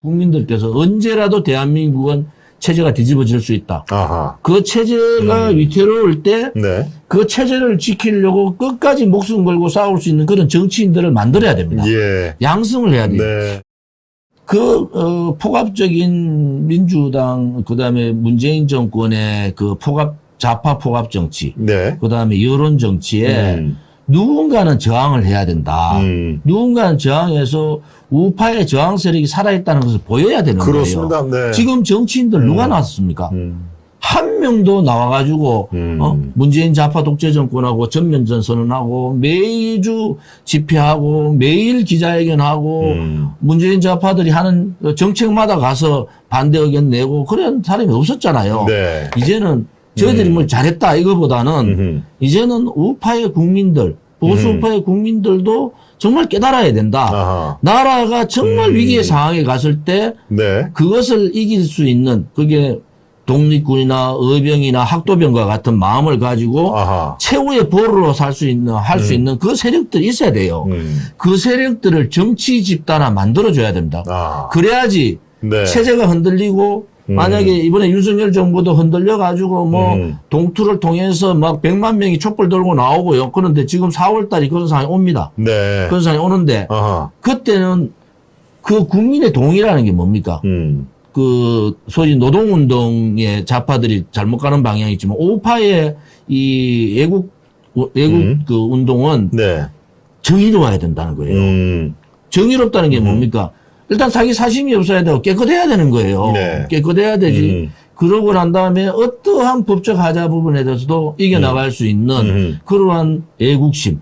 국민들께서 언제라도 대한민국은 체제가 뒤집어질 수 있다. 아하. 그 체제가 위태로울 때 그 네. 체제를 지키려고 끝까지 목숨 걸고 싸울 수 있는 그런 정치인들을 만들어야 됩니다. 예. 양성을 해야 돼요. 네. 포갑적인 민주당, 그 다음에 문재인 정권의 그 좌파 포갑 정치, 네. 그 다음에 여론 정치에 누군가는 저항을 해야 된다. 누군가는 저항해서 우파의 저항 세력이 살아있다는 것을 보여야 되는 그렇습니다. 거예요. 네. 지금 정치인들 누가 나왔습니까? 한 명도 나와가지고 문재인 좌파 독재 정권하고 전면전 선언하고 매주 집회하고 매일 기자회견하고 문재인 좌파들이 하는 정책마다 가서 반대 의견 내고 그런 사람이 없었잖아요. 네. 이제는 저희들이 뭘 잘했다 이거보다는 이제는 우파의 국민들, 보수 우파의 국민들도 정말 깨달아야 된다. 아하. 나라가 정말 위기의 상황에 갔을 때 네. 그것을 이길 수 있는 그게 독립군이나 의병이나 학도병과 같은 마음을 가지고 아하. 최후의 보루로 할 수 있는 그 세력들이 있어야 돼요. 그 세력들을 정치 집단화 만들어줘야 됩니다. 아. 그래야지 네. 체제가 흔들리고 만약에 이번에 윤석열 정부도 흔들려가지고 동투를 통해서 막 100만 명이 촛불 들고 나오고요. 그런데 지금 4월 달에 그런 상황이 옵니다. 네. 그런 상황이 오는데 아하. 그때는 그 국민의 동의라는 게 뭡니까? 그 소위 노동운동의 좌파들이 잘못 가는 방향이 있지만 우파의 이 애국 그 운동은 네. 정의로워야 된다는 거예요. 정의롭다는 게 뭡니까? 일단 자기 사심이 없어야 되고 깨끗해야 되는 거예요. 네. 깨끗해야 되지. 그러고 난 다음에 어떠한 법적 하자 부분에 대해서도 이겨나갈 수 있는 그러한 애국심,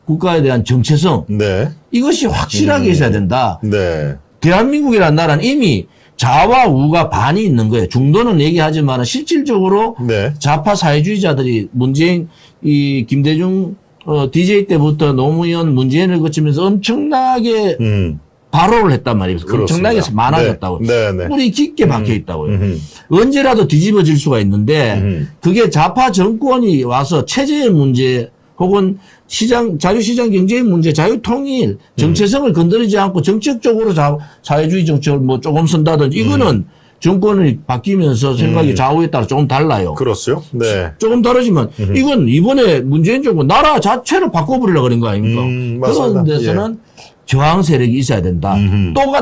국가에 대한 정체성, 네. 이것이 확실하게 있어야 된다. 네. 대한민국이라는 나라는 이미 좌와 우가 반이 있는 거예요. 중도는 얘기하지만 실질적으로 네. 좌파 사회주의자들이 문재인, 김대중, DJ 때부터 노무현, 문재인을 거치면서 엄청나게 발호를 했단 말이에요. 엄청나게 많아졌다고. 네. 네. 뿌리 깊게 박혀 있다고요. 언제라도 뒤집어질 수가 있는데 그게 좌파 정권이 와서 체제의 문제 혹은 자유시장 경제의 문제, 자유통일, 정체성을 건드리지 않고 정책적으로 사회주의 정책을 뭐 조금 쓴다든지 이거는 정권이 바뀌면서 생각이 좌우에 따라 조금 달라요. 그렇죠. 네. 조금 다르지만 이건 이번에 문재인 정권 나라 자체를 바꿔버리려고 그런 거 아닙니까? 그런 데서는 저항 세력이 있어야 된다.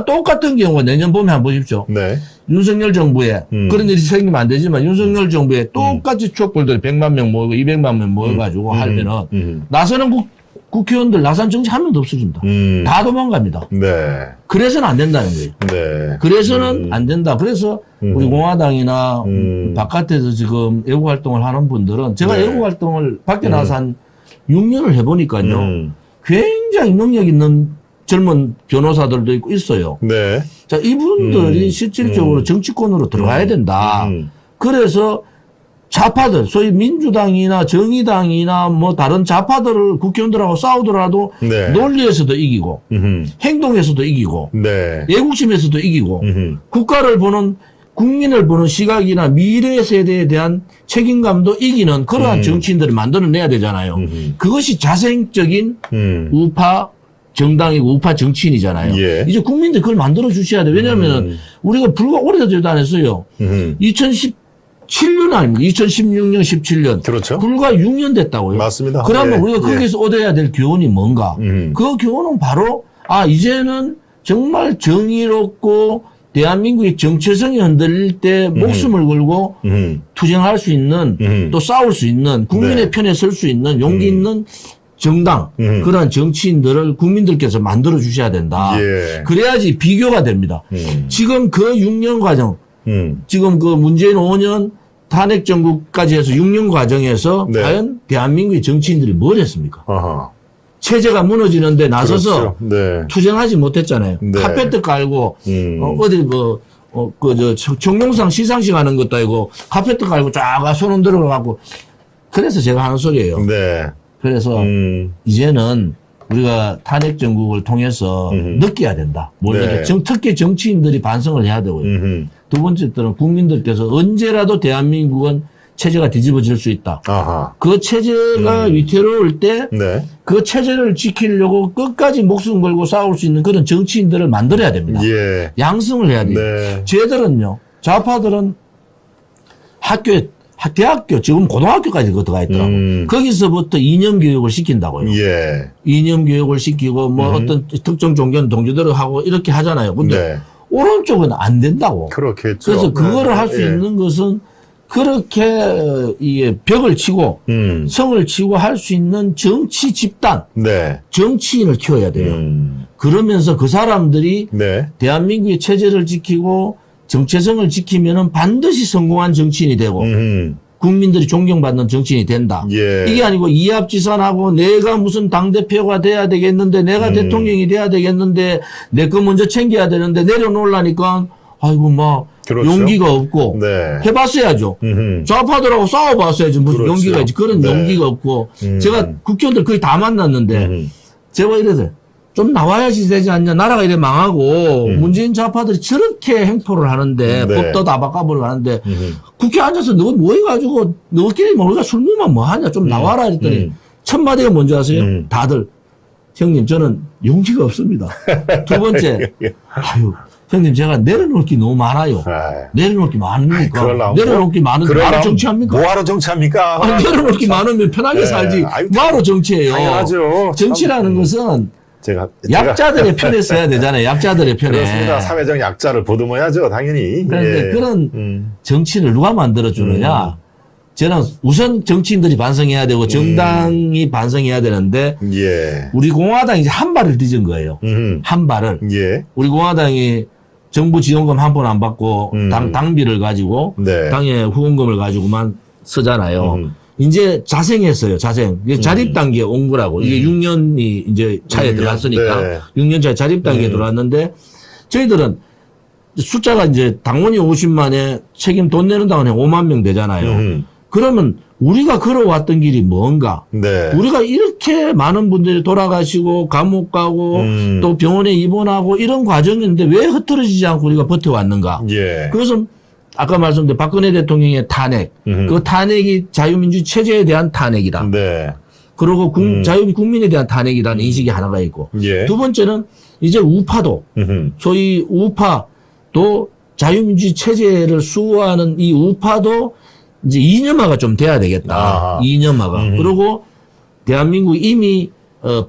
똑같은 경우가 내년 봄에 한번 보십시오. 네. 윤석열 정부에 그런 일이 생기면 안 되지만 윤석열 정부에 똑같이 촛불들이 100만 명 모이고 200만 명 모여가지고 하면은 나서는 국회의원들 나선 정치 한 명도 없어집니다. 다 도망갑니다. 네. 그래서는 안 된다는 거예요. 네. 그래서는 안 된다. 그래서 우리 공화당이나 바깥에서 지금 애국 활동을 하는 분들은 제가 애국 활동을 밖에 나와서 한 6년을 해보니까요. 굉장히 능력 있는 젊은 변호사들도 있고 있어요. 네. 자, 이분들이 실질적으로 정치권으로 들어가야 된다. 그래서 좌파들, 소위 민주당이나 정의당이나 뭐 다른 좌파들을 국회의원들하고 싸우더라도 네. 논리에서도 이기고 행동에서도 이기고 네. 애국심에서도 이기고 국가를 보는 국민을 보는 시각이나 미래 세대에 대한 책임감도 이기는 그러한 정치인들을 만들어내야 되잖아요. 그것이 자생적인 우파 정당이고 우파 정치인이잖아요. 예. 이제 국민들 그걸 만들어 주셔야 돼요. 왜냐하면 우리가 불과 오래되지도 않았어요. 2017년 아닙니까? 2016년, 17년. 그렇죠. 불과 6년 됐다고요. 맞습니다. 그러면 예. 우리가 거기서 얻어야 될 교훈이 뭔가? 그 교훈은 바로 이제는 정말 정의롭고 대한민국의 정체성이 흔들릴 때 목숨을 걸고 투쟁할 수 있는 또 싸울 수 있는 국민의 네. 편에 설 수 있는 용기 있는 정당 그런 정치인들을 국민들께서 만들어 주셔야 된다. 예. 그래야지 비교가 됩니다. 지금 그 6년 과정 지금 그 문재인 5년 탄핵 정국까지 해서 6년 과정에서 네. 과연 대한민국의 정치인들이 뭘 했습니까? 아하. 체제가 무너지는데 나서서 그렇죠. 네. 투쟁하지 못했잖아요. 네. 카페트 깔고 어디 청룡상 시상식 하는 것도 아니고 카페트 깔고 쫙 손 흔들어 갖고 그래서 제가 하는 소리예요. 네. 그래서 이제는 우리가 탄핵 정국을 통해서 느껴야 된다. 네. 특히 정치인들이 반성을 해야 되고요. 두 번째는 국민들께서 언제라도 대한민국은 체제가 뒤집어질 수 있다. 아하. 그 체제가 위태로울 때 그 네. 체제를 지키려고 끝까지 목숨 걸고 싸울 수 있는 그런 정치인들을 만들어야 됩니다. 예. 양성을 해야 돼요. 네. 쟤들은요, 좌파들은 대학교, 지금 고등학교까지 들어가 있더라고요. 거기서부터 이념 교육을 시킨다고요. 예. 이념 교육을 시키고 뭐 어떤 특정 종교는 동조대로 하고 이렇게 하잖아요. 근데 네. 오른쪽은 안 된다고. 그렇겠죠. 그래서 그거를 할 수 예. 있는 것은 그렇게 이게 벽을 치고 성을 치고 할 수 있는 정치 집단, 네. 정치인을 키워야 돼요. 그러면서 그 사람들이 네. 대한민국의 체제를 지키고 정체성을 지키면은 반드시 성공한 정치인이 되고 국민들이 존경받는 정치인이 된다. 예. 이게 아니고 이합지산하고 내가 무슨 당대표가 돼야 되겠는데 내가 대통령이 돼야 되겠는데 내 거 먼저 챙겨야 되는데 내려놓으려니까 아이고 막 그렇죠. 용기가 없고 네. 해봤어야죠. 좌파들하고 싸워봤어야지 무슨 그렇죠. 용기가 있지. 그런 네. 용기가 없고 제가 국회의원들 거의 다 만났는데 제가 이래서 좀 나와야지 되지 않냐. 나라가 이래 망하고 문재인 좌파들이 저렇게 행포를 하는데 네. 법도 다 바꿔버리고 하는데 국회 앉아서 너 뭐 해가지고 너끼리 우리가 술 먹으면 뭐 하냐. 좀 나와라 했더니 첫 마디가 뭔지 아세요? 다들 형님 저는 용기가 없습니다. 두 번째 아유 형님 제가 내려놓을 게 너무 많아요. 내려놓을 게 많으니까 내려놓을 게 많은데 뭐하러 정치합니까? 뭐하러 정치합니까? 아니, 내려놓을 게 많으면 편하게 네. 살지 아유, 뭐하러 정치해요. 당연하죠. 정치라는 것은 제가 약자들의 편에 써야 되잖아요. 약자들의 편에. 그렇습니다. 사회적 약자를 보듬어야죠, 당연히. 그런데 예. 그런 정치를 누가 만들어주느냐. 저는 우선 정치인들이 반성해야 되고 정당이 반성해야 되는데 예. 우리 공화당이 이제 한 발을 뒤진 거예요. 한 발을. 예. 우리 공화당이 정부 지원금 한 번 안 받고 당비를 가지고 네. 당의 후원금을 가지고만 쓰잖아요. 이제 자생했어요, 자생. 이게 자립단계에 온 거라고. 이게 6년이 이제 차에 6년, 들어갔으니까. 네. 6년 차에 자립단계에 들어왔는데, 저희들은 숫자가 이제 당원이 50만에 책임 돈 내는 당원이 5만 명 되잖아요. 그러면 우리가 걸어왔던 길이 뭔가? 네. 우리가 이렇게 많은 분들이 돌아가시고, 감옥 가고, 또 병원에 입원하고 이런 과정인데 왜 흐트러지지 않고 우리가 버텨왔는가? 예. 그것은 아까 말씀드린 박근혜 대통령의 탄핵, 그 탄핵이 자유민주 체제에 대한 탄핵이다. 네. 그리고 자유국민에 대한 탄핵이라는 인식이 하나가 있고, 예. 두 번째는 이제 우파도, 소위 우파도 자유민주 체제를 수호하는 이 우파도 이제 이념화가 좀 돼야 되겠다. 아하. 이념화가. 그리고 대한민국 이미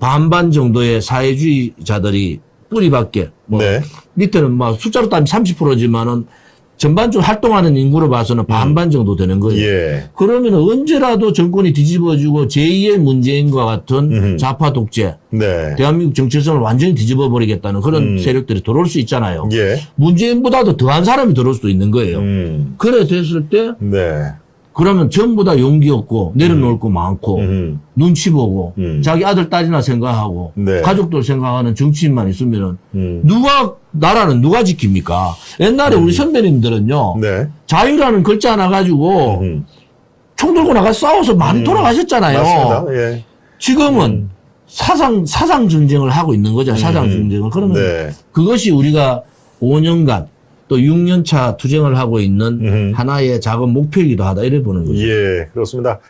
반반 정도의 사회주의자들이 뿌리밖에, 뭐 네. 밑에는 막 숫자로 따면 30%지만은 전반적으로 활동하는 인구로 봐서는 반반 정도 되는 거예요. 예. 그러면 언제라도 정권이 뒤집어지고 제2의 문재인과 같은 좌파 독재, 네. 대한민국 정체성을 완전히 뒤집어 버리겠다는 그런 세력들이 들어올 수 있잖아요. 예. 문재인보다도 더한 사람이 들어올 수도 있는 거예요. 그래 됐을 때 네. 그러면 전부 다 용기 없고 내려놓을 거 많고 눈치 보고 자기 아들 딸이나 생각하고 네. 가족들 생각하는 정치인만 있으면은 나라는 누가 지킵니까? 옛날에 우리 선배님들은요. 네. 자유라는 글자 하나 가지고 총 들고 나가 싸워서 많이 돌아가셨잖아요. 맞습니다. 예. 지금은 사상 전쟁을 하고 있는 거죠. 사상 전쟁을. 그러면 네. 그것이 우리가 5년간 또 6년차 투쟁을 하고 있는 하나의 작은 목표이기도 하다. 이래 보는 거죠. 예, 그렇습니다.